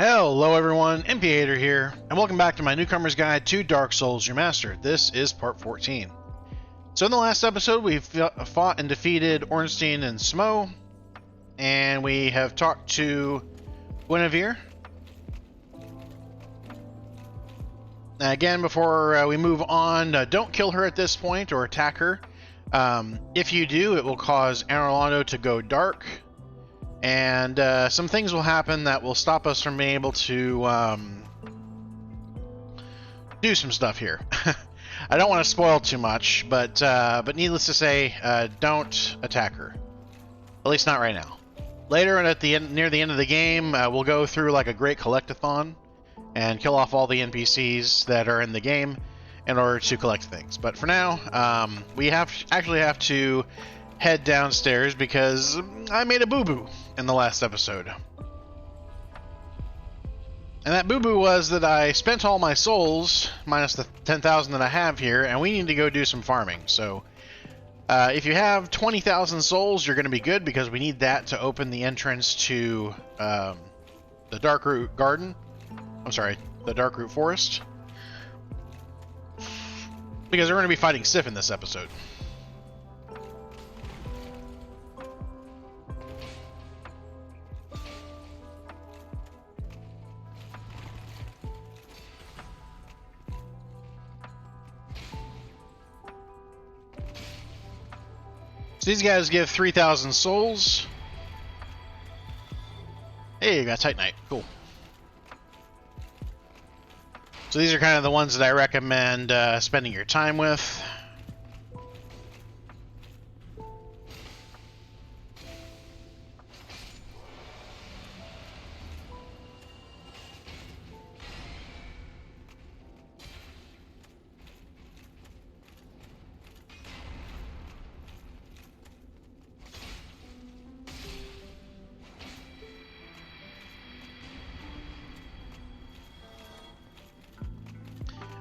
Hello everyone, educator here, and welcome back to my newcomer's guide to Dark Souls Remastered. This is part 14. So in the last episode, we fought and defeated Ornstein and Smo, and we have talked to Guinevere. Again, before we move on, don't kill her at this point or attack her. If you do, it will cause Orlando to go dark. And some things will happen that will stop us from being able to do some stuff here. I don't want to spoil too much, but needless to say, don't attack her. At least not right now. Later, and at the end, near the end of the game, we'll go through like a great collectathon and kill off all the NPCs that are in the game in order to collect things. But for now, we actually have to head downstairs because I made a boo-boo in the last episode. And that boo-boo was that I spent all my souls, minus the 10,000 that I have here, and we need to go do some farming. So, if you have 20,000 souls, you're going to be good, because we need that to open the entrance to the Darkroot Garden. I'm sorry, the Darkroot Forest. Because we're going to be fighting Sif in this episode. So these guys give 3,000 souls. Hey, you got Titanite. Cool. So these are kind of the ones that I recommend spending your time with.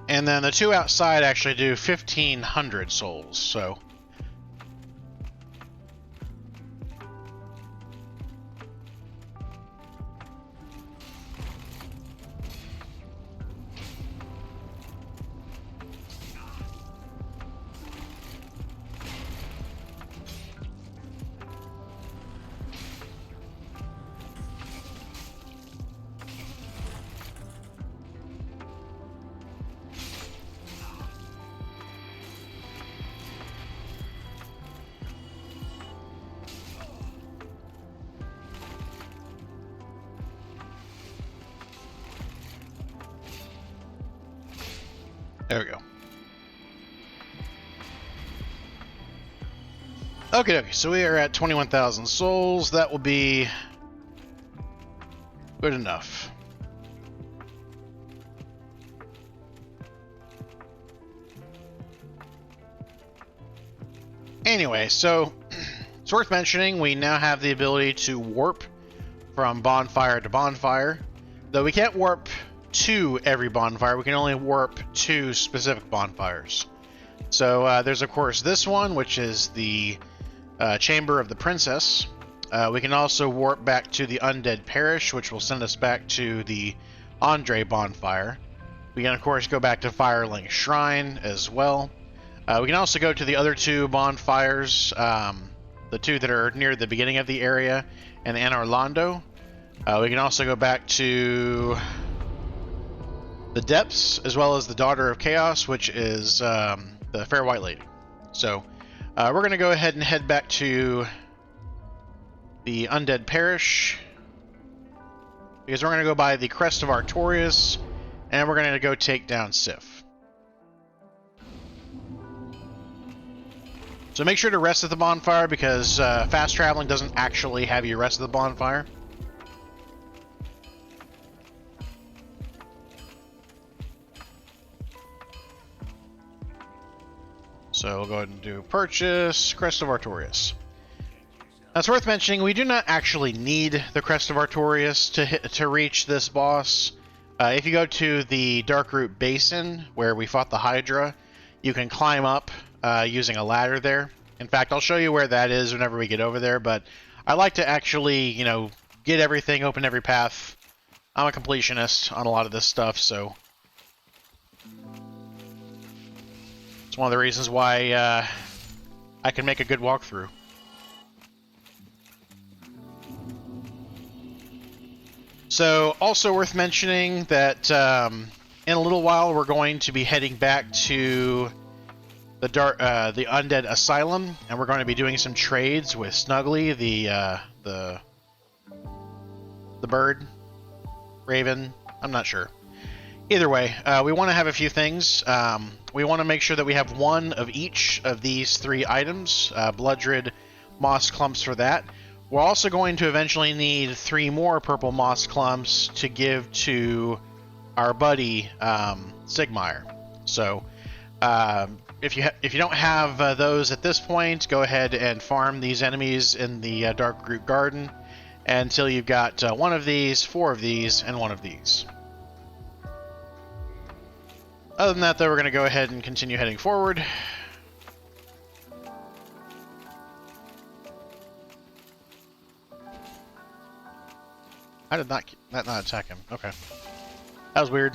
And then the two outside actually do 1,500 souls, so... There we go. Okay, so we are at 21,000 souls. That will be good enough. Anyway, so it's worth mentioning we now have the ability to warp from bonfire to bonfire, though we can't warp to every bonfire. We can only warp to specific bonfires. So there's of course this one, which is the Chamber of the Princess. We can also warp back to the Undead Parish, which will send us back to the Andre bonfire. We can of course go back to Firelink Shrine as well. We can also go to the other two bonfires, the two that are near the beginning of the area, and Orlando. We can also go back to the Depths, as well as the Daughter of Chaos, which is the Fair White Lady. So we're going to go ahead and head back to the Undead Parish, because we're going to go by the Crest of Artorias, and we're going to go take down Sif. So make sure to rest at the bonfire, because fast traveling doesn't actually have you rest at the bonfire. So we'll go ahead and do purchase Crest of Artorias. Now it's worth mentioning we do not actually need the Crest of Artorias to reach this boss. If you go to the Darkroot Basin where we fought the Hydra, you can climb up using a ladder there. In fact, I'll show you where that is whenever we get over there, but I like to actually, you know, get everything, open every path I'm a completionist on a lot of this stuff, so it's one of the reasons why I can make a good walkthrough. So, also worth mentioning that in a little while we're going to be heading back to the Undead Asylum, and we're going to be doing some trades with Snuggly, the bird, Raven. I'm not sure. Either way, we want to have a few things. We want to make sure that we have one of each of these 3 items. Bloodred moss clumps for that. We're also going to eventually need 3 more purple moss clumps to give to our buddy Sigmire. So if you don't have those at this point, go ahead and farm these enemies in the Dark Root Garden until you've got 1 of these, 4 of these, and 1 of these. Other than that, though, we're going to go ahead and continue heading forward. How did that not attack him? Okay. That was weird.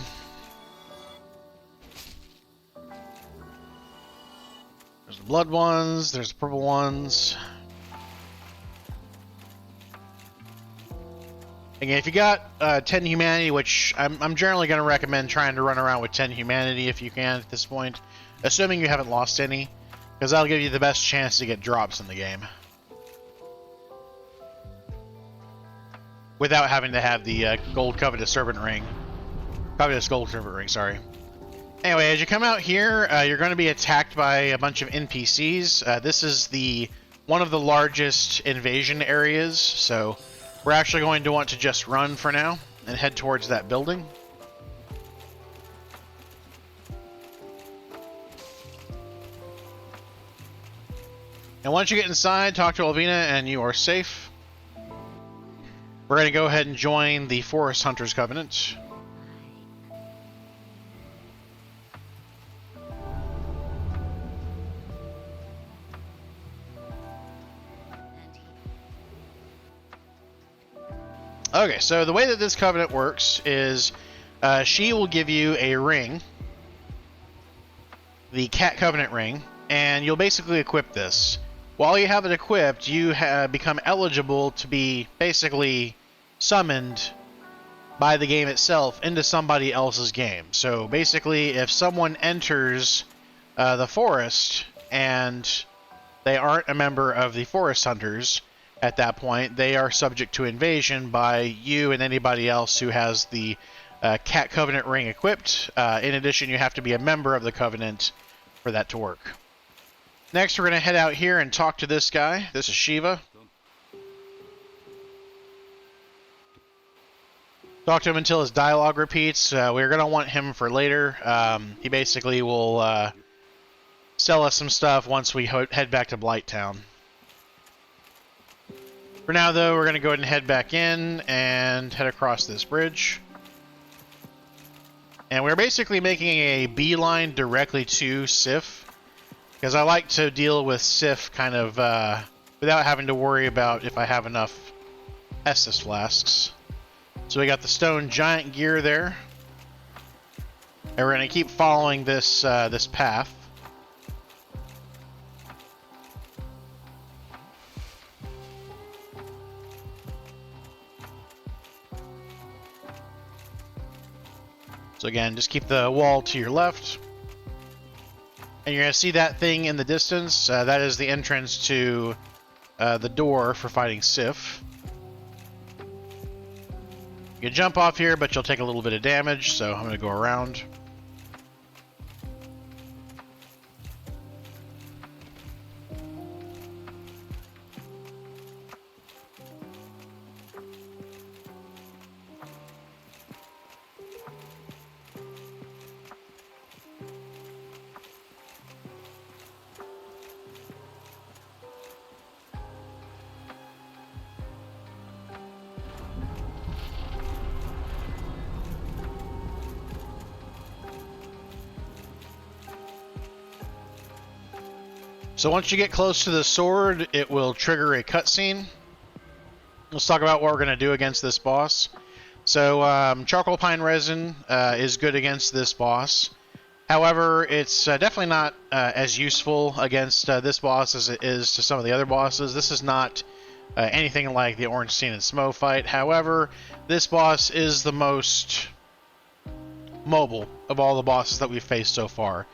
There's the blood ones, there's the purple ones. Again, if you got 10 humanity, which I'm generally going to recommend trying to run around with 10 humanity if you can at this point, assuming you haven't lost any, because that'll give you the best chance to get drops in the game. Without having to have the gold Covetous Serpent Ring. Covetous Gold Serpent Ring, sorry. Anyway, as you come out here, you're going to be attacked by a bunch of NPCs. This is one of the largest invasion areas, so we're actually going to want to just run for now and head towards that building. And once you get inside, talk to Alvina and you are safe. We're going to go ahead and join the Forest Hunters Covenant. Okay, so the way that this covenant works is she will give you a ring, the Cat Covenant ring, and you'll basically equip this. While you have it equipped, you become eligible to be basically summoned by the game itself into somebody else's game. So basically, if someone enters the forest and they aren't a member of the Forest Hunters, at that point, they are subject to invasion by you and anybody else who has the Cat Covenant ring equipped. In addition, you have to be a member of the Covenant for that to work. Next, we're going to head out here and talk to this guy. This is Shiva. Talk to him until his dialogue repeats. We're going to want him for later. He basically will sell us some stuff once we head back to Blighttown. For now, though, we're going to go ahead and head back in and head across this bridge. And we're basically making a beeline directly to Sif, because I like to deal with Sif kind of without having to worry about if I have enough Estus flasks. So we got the stone giant gear there. And we're going to keep following this this path. So again, just keep the wall to your left. And you're going to see that thing in the distance. That is the entrance to the door for fighting Sif. You can jump off here, but you'll take a little bit of damage, so I'm going to go around. So once you get close to the sword, it will trigger a cutscene. Let's talk about what we're going to do against this boss. So charcoal pine resin is good against this boss. However, it's definitely not as useful against this boss as it is to some of the other bosses. This is not anything like the Ornstein and Smo fight. However, this boss is the most mobile of all the bosses that we've faced so far.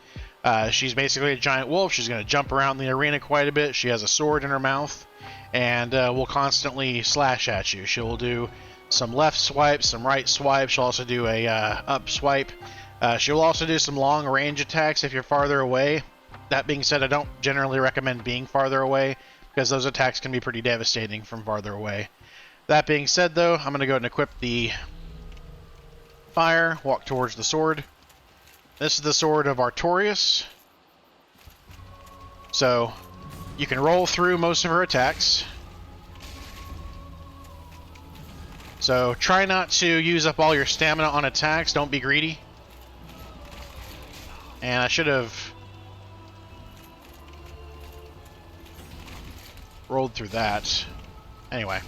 She's basically a giant wolf. She's going to jump around the arena quite a bit. She has a sword in her mouth and will constantly slash at you. She'll do some left swipes, some right swipes. She'll also do a up swipe. She'll also do some long range attacks if you're farther away. That being said, I don't generally recommend being farther away because those attacks can be pretty devastating from farther away. That being said, though, I'm going to go ahead and equip the fire, walk towards the sword. This is the sword of Artorias. So you can roll through most of her attacks. So try not to use up all your stamina on attacks. Don't be greedy. And I should have rolled through that. Anyway.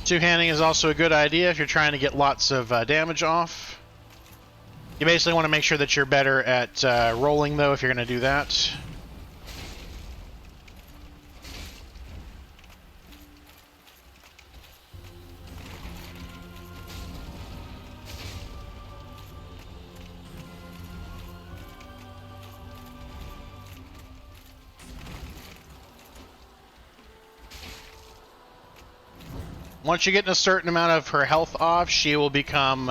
Two-handing is also a good idea if you're trying to get lots of damage off. You basically want to make sure that you're better at rolling, though, if you're going to do that. Once you get a certain amount of her health off, she will become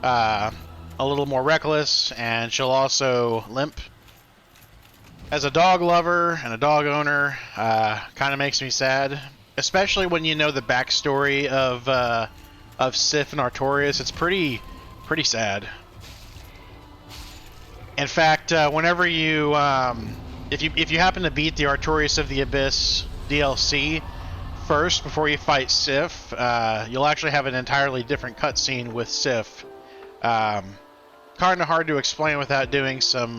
a little more reckless, and she'll also limp. As a dog lover and a dog owner, kind of makes me sad, especially when you know the backstory of Sif and Artorias. It's pretty sad. In fact, whenever you if you happen to beat the Artorias of the Abyss DLC first before you fight Sif, you'll actually have an entirely different cutscene with Sif. Kind of hard to explain without doing some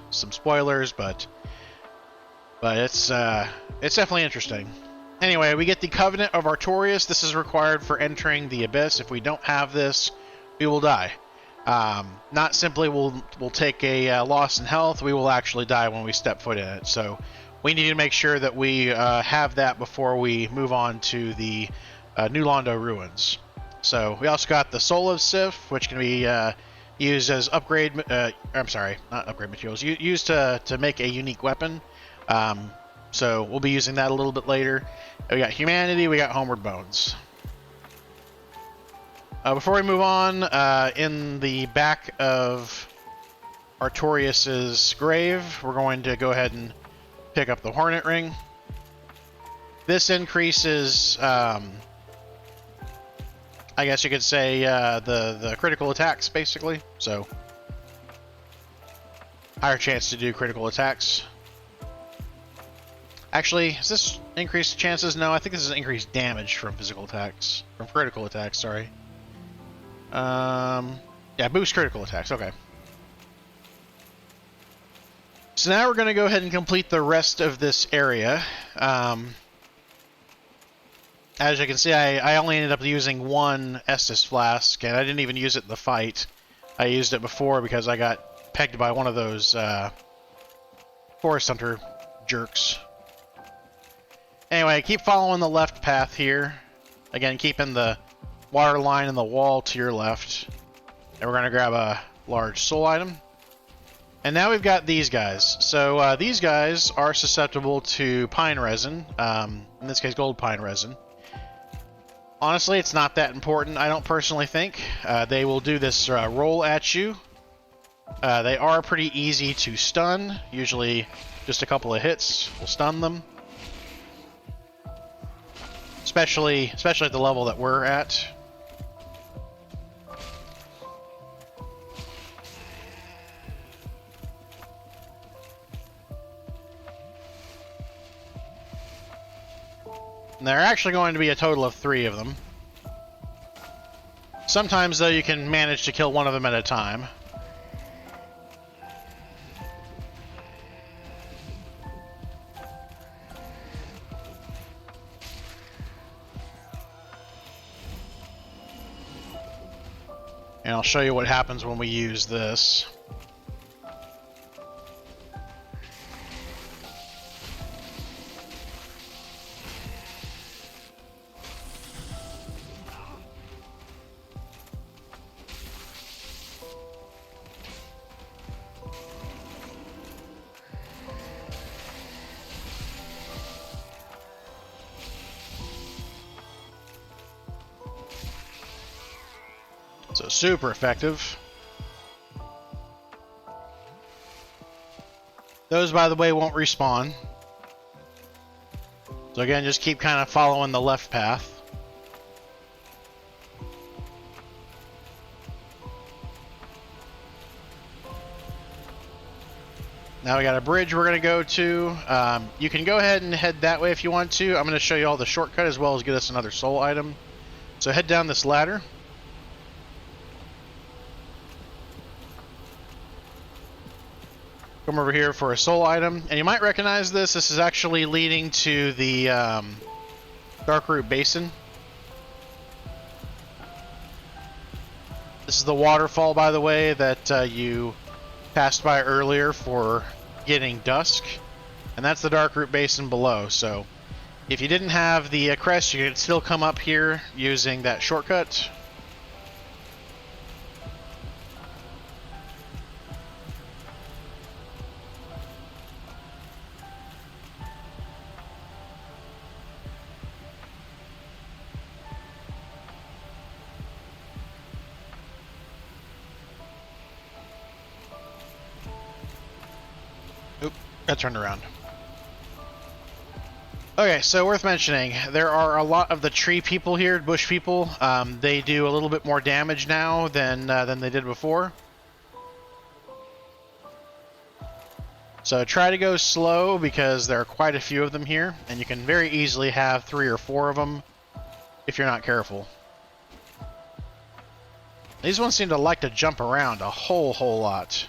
spoilers, but it's definitely interesting. Anyway, we get the Covenant of Artorias. This is required for entering the Abyss. If we don't have this, we will die. Not simply we'll take a loss in health, we will actually die when we step foot in it. So we need to make sure that we have that before we move on to the New Londo ruins. So we also got the Soul of Sif, which can be used as upgrade. I'm sorry, not upgrade materials. Used to make a unique weapon. So we'll be using that a little bit later. We got Humanity. We got Homeward Bones. Before we move on, in the back of Artorias' grave, we're going to go ahead and pick up the Hornet Ring. This increases, I guess you could say, the critical attacks, basically. So, higher chance to do critical attacks. Actually, is this increased chances? No, I think this is increased damage from physical attacks. From critical attacks, sorry. Yeah, boost critical attacks, okay. So now we're going to go ahead and complete the rest of this area. As you can see, I only ended up using one Estus Flask, and I didn't even use it in the fight. I used it before because I got pegged by one of those Forest Hunter jerks. Anyway, keep following the left path here. Again, keeping the water line in the wall to your left. And we're going to grab a large soul item. And now we've got these guys. So these guys are susceptible to pine resin, in this case gold pine resin. Honestly, it's not that important, I don't personally think. They will do this roll at you. They are pretty easy to stun. Usually just a couple of hits will stun them. Especially at the level that we're at. And there are actually going to be a total of 3 of them. Sometimes, though, you can manage to kill one of them at a time. And I'll show you what happens when we use this. So super effective. Those, by the way, won't respawn. So again, just keep kind of following the left path. Now we got a bridge we're going to go to. You can go ahead and head that way if you want to. I'm going to show you all the shortcut as well as get us another soul item. So head down this ladder. Come over here for a soul item, and you might recognize this. This is actually leading to the Dark Root Basin. This is the waterfall, by the way, that you passed by earlier for getting Dusk, and that's the Dark Root Basin below. So if you didn't have the crest, you could still come up here using that shortcut. Got turned around. Okay, so worth mentioning, there are a lot of the tree people here, bush people. They do a little bit more damage now than they did before. So try to go slow because there are quite a few of them here, and you can very easily have 3 or 4 of them if you're not careful. These ones seem to like to jump around a whole lot.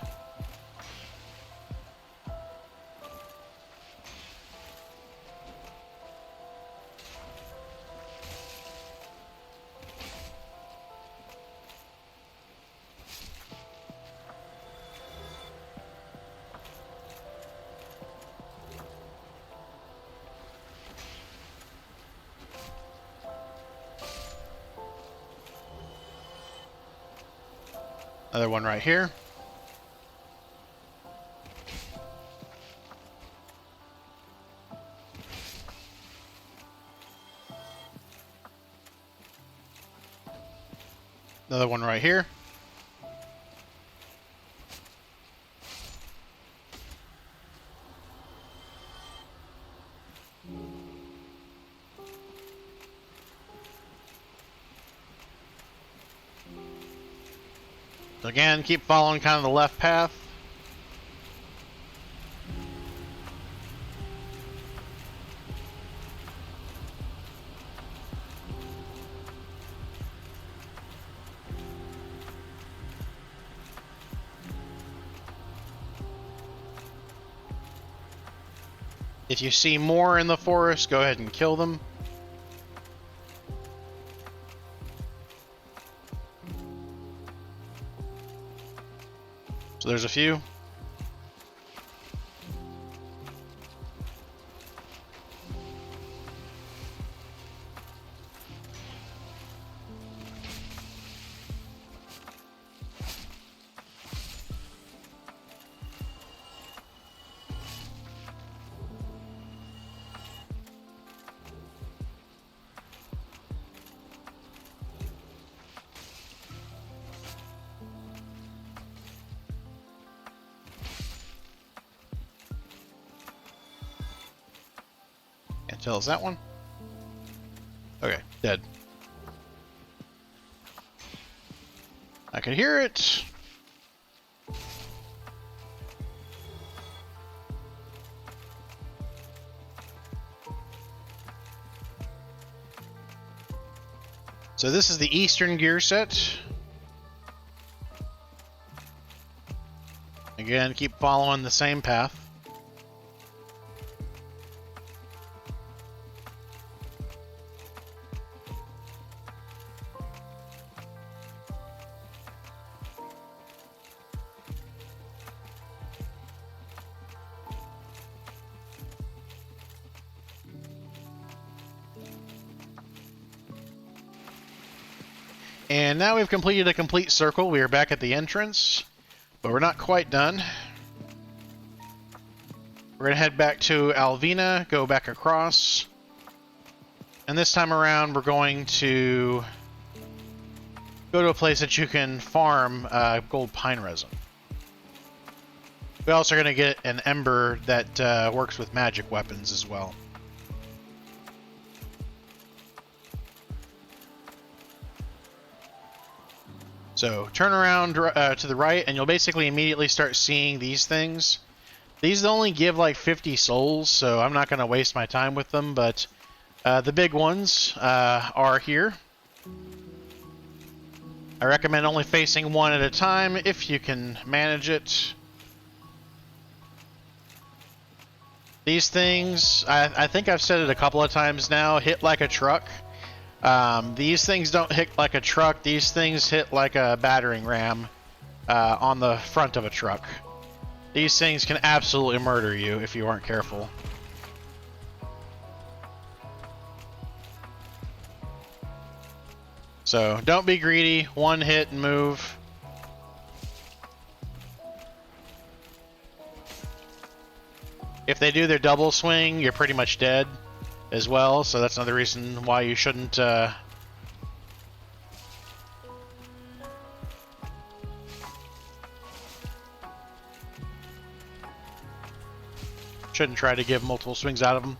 Another one right here. Another one right here. So again, keep following kind of the left path. If you see more in the forest, go ahead and kill them. So there's a few. Can't tell, is that one? Okay, dead. I can hear it. So this is the Eastern gear set. Again, keep following the same path. And now we've completed a complete circle. We are back at the entrance, but we're not quite done. We're going to head back to Alvina, go back across. And this time around, we're going to go to a place that you can farm gold pine resin. We're also going to get an ember that works with magic weapons as well. So turn around to the right, and you'll basically immediately start seeing these things. These only give like 50 souls, so I'm not going to waste my time with them, but the big ones are here. I recommend only facing one at a time if you can manage it. These things, I think I've said it a couple of times now, hit like a truck. These things don't hit like a truck. These things hit like a battering ram on the front of a truck. These things can absolutely murder you if you aren't careful. So don't be greedy. One hit and move. If they do their double swing, you're pretty much dead as well, so that's another reason why you shouldn't try to give multiple swings out of them.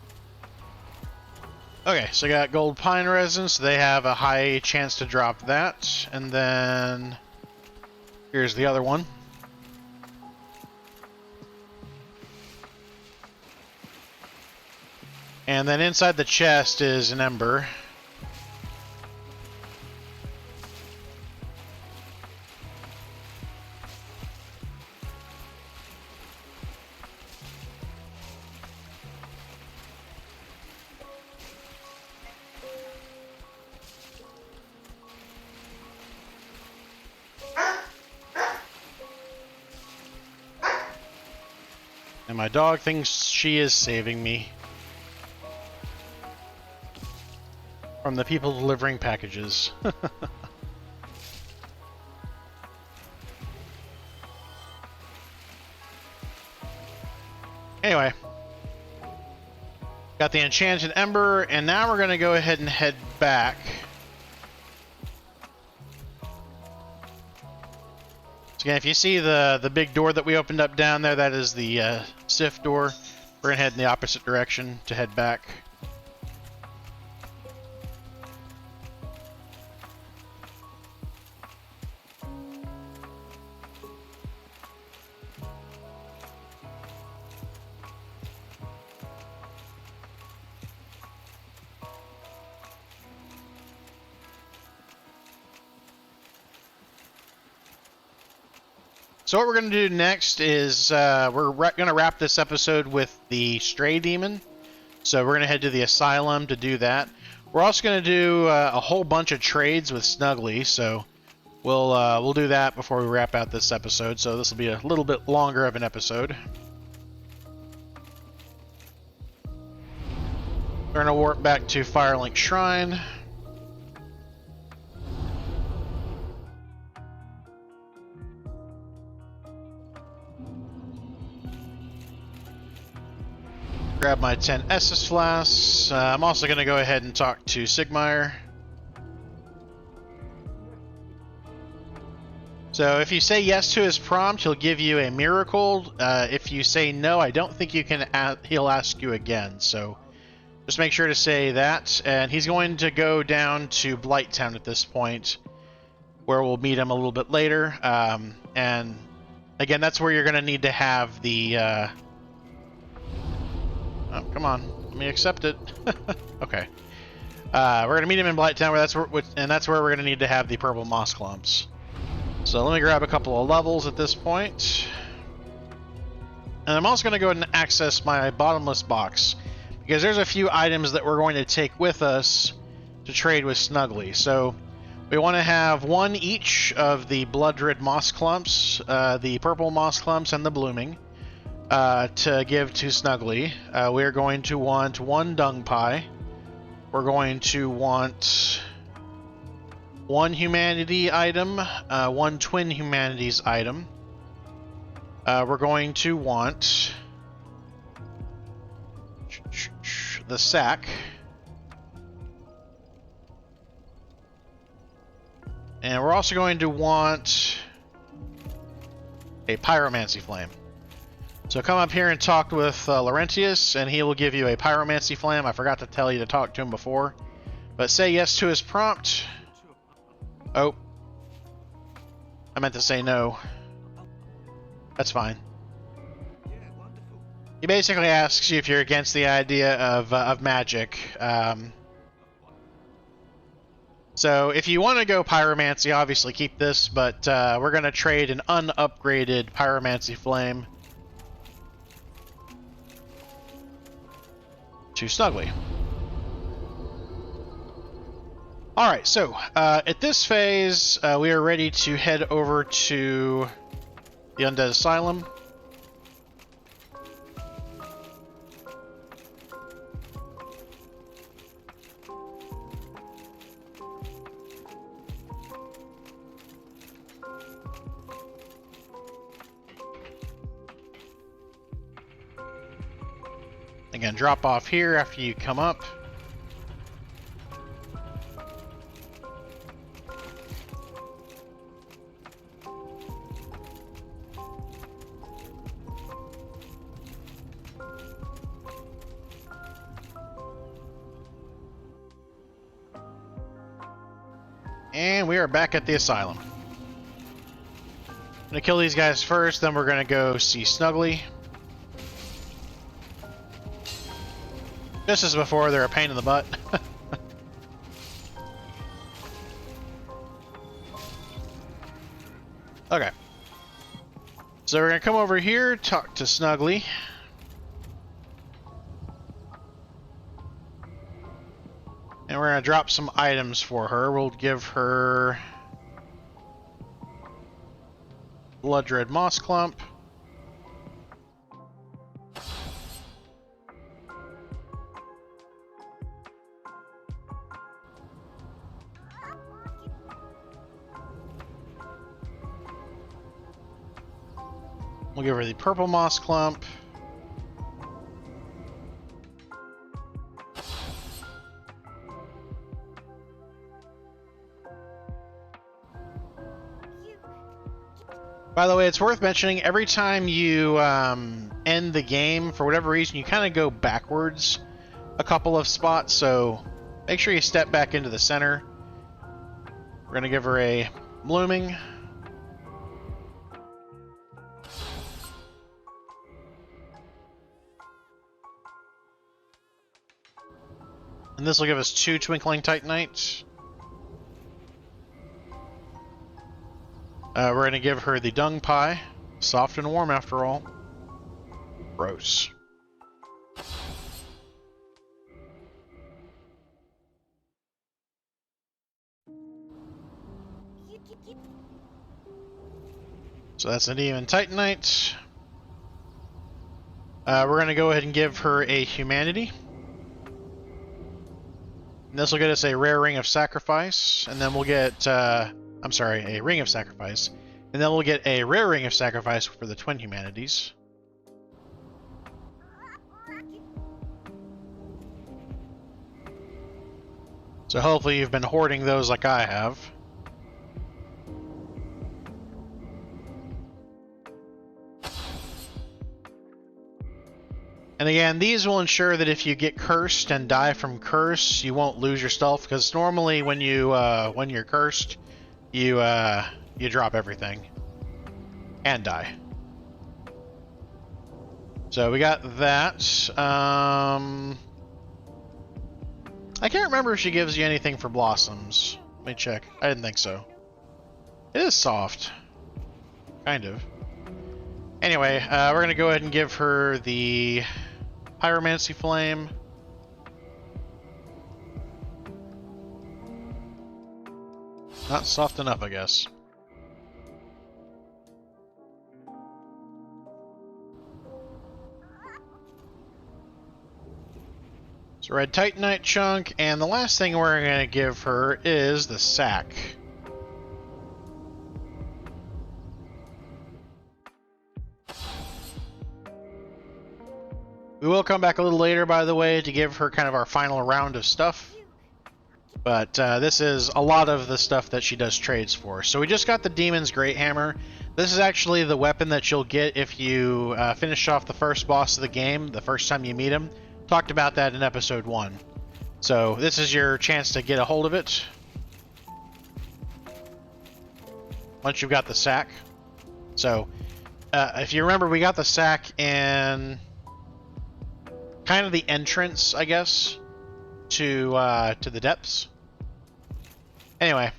Okay, so I got gold pine resin, so they have a high chance to drop that. And then here's the other one. And then inside the chest is an ember. And my dog thinks she is saving me from the people delivering packages. Anyway, got the enchanted ember, and now we're going to go ahead and head back. So again, if you see the big door that we opened up down there, that is the Sif door. We're going to head in the opposite direction to head back. So what we're going to do next is we're going to wrap this episode with the Stray Demon. So we're going to head to the Asylum to do that. We're also going to do a whole bunch of trades with Snuggly, so we'll do that before we wrap out this episode. So this will be a little bit longer of an episode. We're going to warp back to Firelink Shrine. Grab my 10 Estus flasks. I'm also going to go ahead and talk to Sigmire. So if you say yes to his prompt, he'll give you a miracle. If you say no, I don't think you can. He'll ask you again. So just make sure to say that. And he's going to go down to Blighttown at this point, where we'll meet him a little bit later. And again, that's where you're going to need to have the... Oh, come on. Let me accept it. Okay. We're going to meet him in Blighttown, and that's where we're going to need to have the purple moss clumps. So let me grab a couple of levels at this point. And I'm also going to go ahead and access my bottomless box, because there's a few items that we're going to take with us to trade with Snuggly. So we want to have one each of the blood red moss clumps, the purple moss clumps, and the blooming. To give to Snuggly. We're going to want one dung pie. We're going to want one humanity item, one twin humanities item. We're going to want the sack. And we're also going to want a pyromancy flame. So come up here and talk with Laurentius, and he will give you a pyromancy flame. I forgot to tell you to talk to him before. But say yes to his prompt. Oh. I meant to say no. That's fine. He basically asks you if you're against the idea of magic. So if you want to go pyromancy, obviously keep this, but we're going to trade an unupgraded pyromancy flame to Snuggly. Alright, so at this phase, we are ready to head over to the Undead Asylum. Again, drop off here after you come up. And we are back at the asylum. I'm gonna kill these guys first, then we're gonna go see Snuggly. Just as before, they're a pain in the butt. Okay. So we're gonna come over here, talk to Snuggly. And we're gonna drop some items for her. We'll give her Blood Red Moss Clump. We'll give her the Purple Moss Clump. By the way, it's worth mentioning, every time you end the game, for whatever reason, you kind of go backwards a couple of spots, so make sure you step back into the center. We're going to give her a Blooming. And this will give us 2 Twinkling Titanites. We're going to give her the Dung Pie. Soft and warm after all. Gross. So that's a Demon Titanite. We're going to go ahead and give her a Humanity. And this will get us a Rare Ring of Sacrifice. And then we'll get... I'm sorry, a Ring of Sacrifice. And then we'll get a Rare Ring of Sacrifice for the Twin Humanities. So hopefully you've been hoarding those like I have. And again, these will ensure that if you get cursed and die from curse, you won't lose your stuff, because normally when you're cursed, you drop everything and die. So we got that. I can't remember if she gives you anything for blossoms. Let me check. I didn't think so. It is soft. Kind of. Anyway, we're going to go ahead and give her the Pyromancy Flame. Not soft enough, I guess. So red titanite chunk, and the last thing we're going to give her is the sack. We will come back a little later, by the way, to give her kind of our final round of stuff. But this is a lot of the stuff that she does trades for. So we just got the Demon's Great Hammer. This is actually the weapon that you'll get if you finish off the first boss of the game, the first time you meet him. Talked about that in episode 1. So this is your chance to get a hold of it. Once you've got the sack. So if you remember, we got the sack in kind of the entrance, I guess, to the depths. Anyway,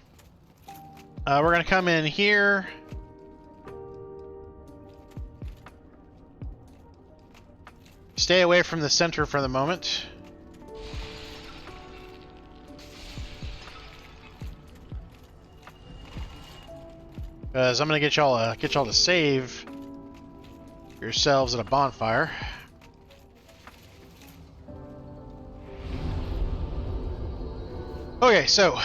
we're gonna come in here. Stay away from the center for the moment. Because I'm gonna get y'all to save yourselves at a bonfire. Okay, so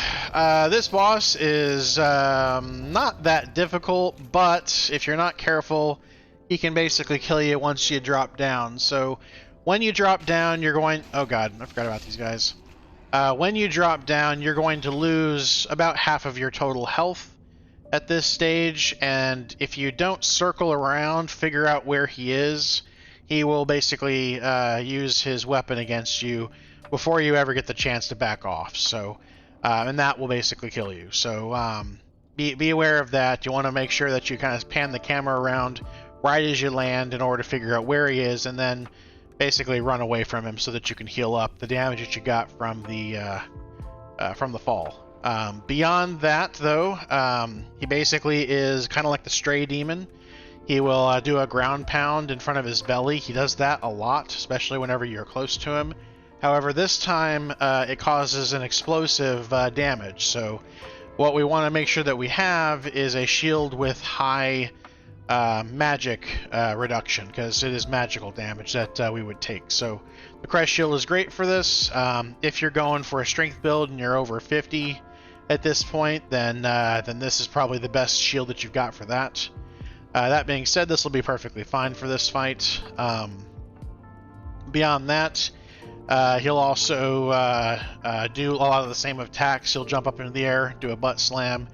this boss is not that difficult, but if you're not careful, he can basically kill you once you drop down. So when you drop down, you're going... Oh god, I forgot about these guys. When you drop down, you're going to lose about half of your total health at this stage, and if you don't circle around, figure out where he is, he will basically use his weapon against you before you ever get the chance to back off. So, and that will basically kill you. So be aware of that. You want to make sure that you kind of pan the camera around right as you land in order to figure out where he is, and then basically run away from him so that you can heal up the damage that you got from the fall. Beyond that, though, he basically is kind of like the stray demon. He will do a ground pound in front of his belly. He does that a lot, especially whenever you're close to him. However, this time it causes an explosive damage. So what we want to make sure that we have is a shield with high magic reduction, because it is magical damage that we would take. So the Christ Shield is great for this. If you're going for a strength build and you're over 50 at this point, then this is probably the best shield that you've got for that. That being said, this will be perfectly fine for this fight. Beyond that, he'll also do a lot of the same attacks. He'll jump up into the air, do a butt slam.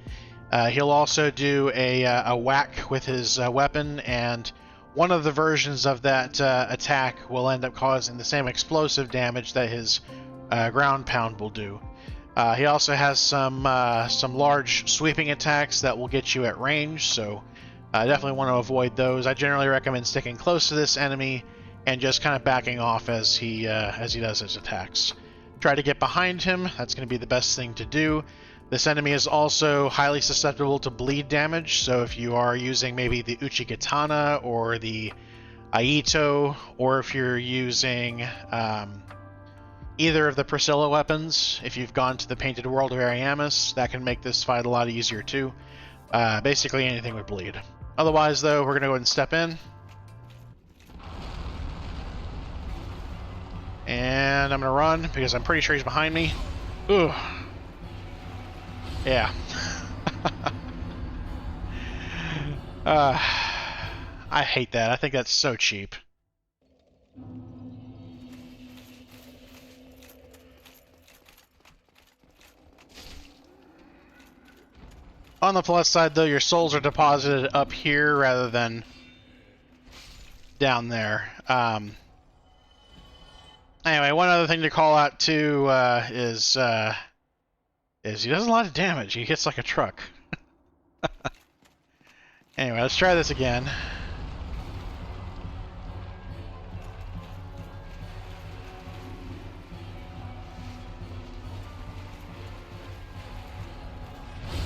He'll also do a whack with his weapon, and one of the versions of that attack will end up causing the same explosive damage that his ground pound will do. He also has some large sweeping attacks that will get you at range, so definitely want to avoid those. I generally recommend sticking close to this enemy and just kind of backing off as he does his attacks. Try to get behind him. That's going to be the best thing to do. This enemy is also highly susceptible to bleed damage, so if you are using maybe the Uchigatana or the Aito, or if you're using either of the Priscilla weapons, if you've gone to the Painted World of Ariamis, that can make this fight a lot easier too. Basically anything would bleed. Otherwise, though, we're going to go ahead and step in. And I'm going to run, because I'm pretty sure he's behind me. Ooh. Yeah. I hate that. I think that's so cheap. On the plus side, though, your souls are deposited up here rather than down there. Anyway, one other thing to call out too is he does a lot of damage. He hits like a truck. Anyway, let's try this again.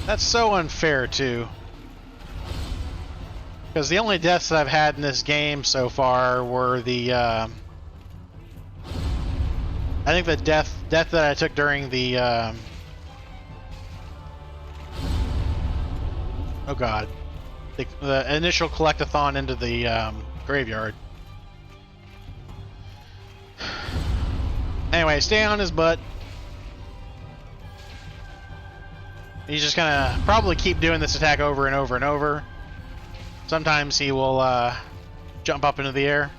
That's so unfair, too. Because the only deaths that I've had in this game so far were the... I think the death that I took during the... oh god. The initial collectathon into the graveyard. Anyway, stay on his butt. He's just gonna probably keep doing this attack over and over and over. Sometimes he will jump up into the air.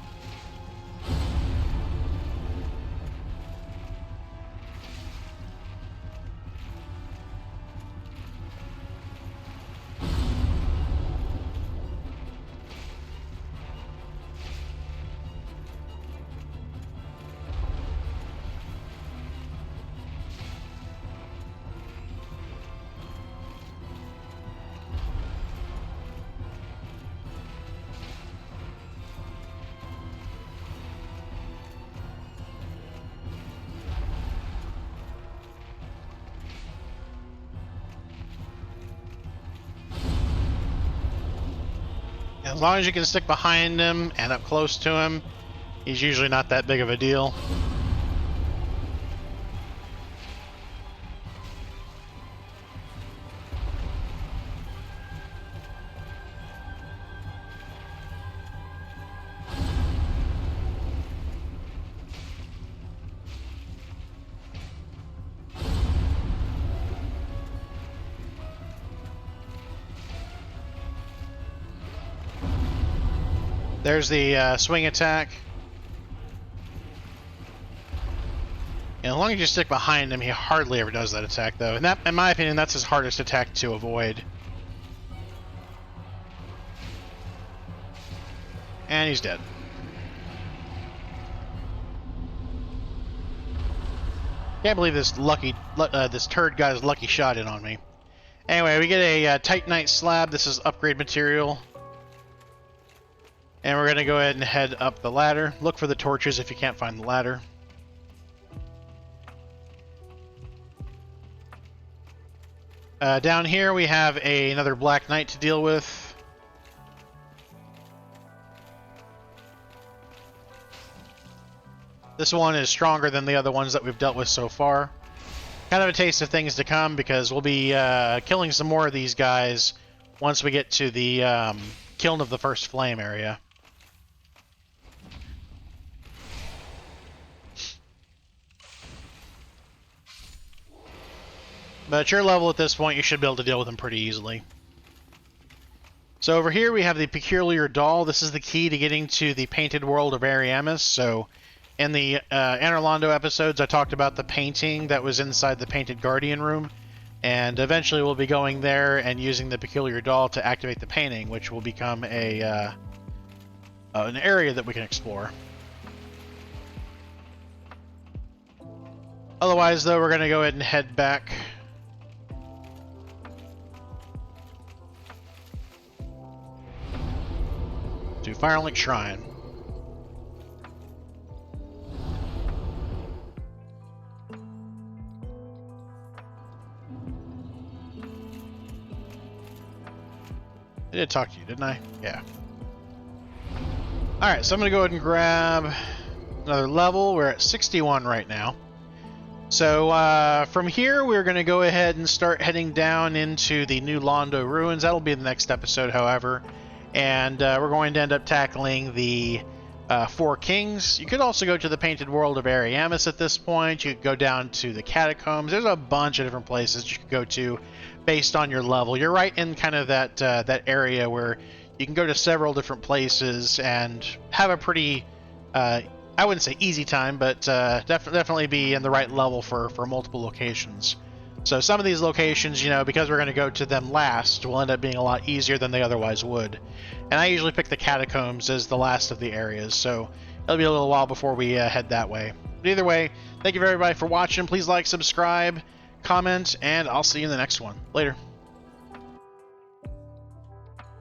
As long as you can stick behind him and up close to him, he's usually not that big of a deal. There's the swing attack. And as long as you stick behind him, he hardly ever does that attack, though. And that, in my opinion, that's his hardest attack to avoid. And he's dead. Can't believe this this turd got his lucky shot in on me. Anyway, we get a Titanite slab. This is upgrade material. And we're going to go ahead and head up the ladder. Look for the torches if you can't find the ladder. Down here we have another Black Knight to deal with. This one is stronger than the other ones that we've dealt with so far. Kind of a taste of things to come, because we'll be killing some more of these guys once we get to the Kiln of the First Flame area. But at your level at this point, you should be able to deal with them pretty easily. So over here we have the Peculiar Doll. This is the key to getting to the Painted World of Ariamis. So in the Anorlando episodes, I talked about the painting that was inside the Painted Guardian room. And eventually we'll be going there and using the Peculiar Doll to activate the painting, which will become an area that we can explore. Otherwise, though, we're going to go ahead and head back to Firelink Shrine. I did talk to you, didn't I? Yeah. Alright, so I'm going to go ahead and grab another level. We're at 61 right now. So from here, we're going to go ahead and start heading down into the New Londo Ruins. That'll be the next episode, however. And we're going to end up tackling the Four Kings. You could also go to the Painted World of Ariamis at this point. You could go down to the Catacombs. There's a bunch of different places you could go to based on your level. You're right in kind of that area where you can go to several different places and have a pretty, I wouldn't say easy time, but definitely be in the right level for multiple locations. So some of these locations, you know, because we're going to go to them last, will end up being a lot easier than they otherwise would. And I usually pick the Catacombs as the last of the areas, so it'll be a little while before we head that way. But either way, thank you everybody for watching. Please like, subscribe, comment, and I'll see you in the next one. Later.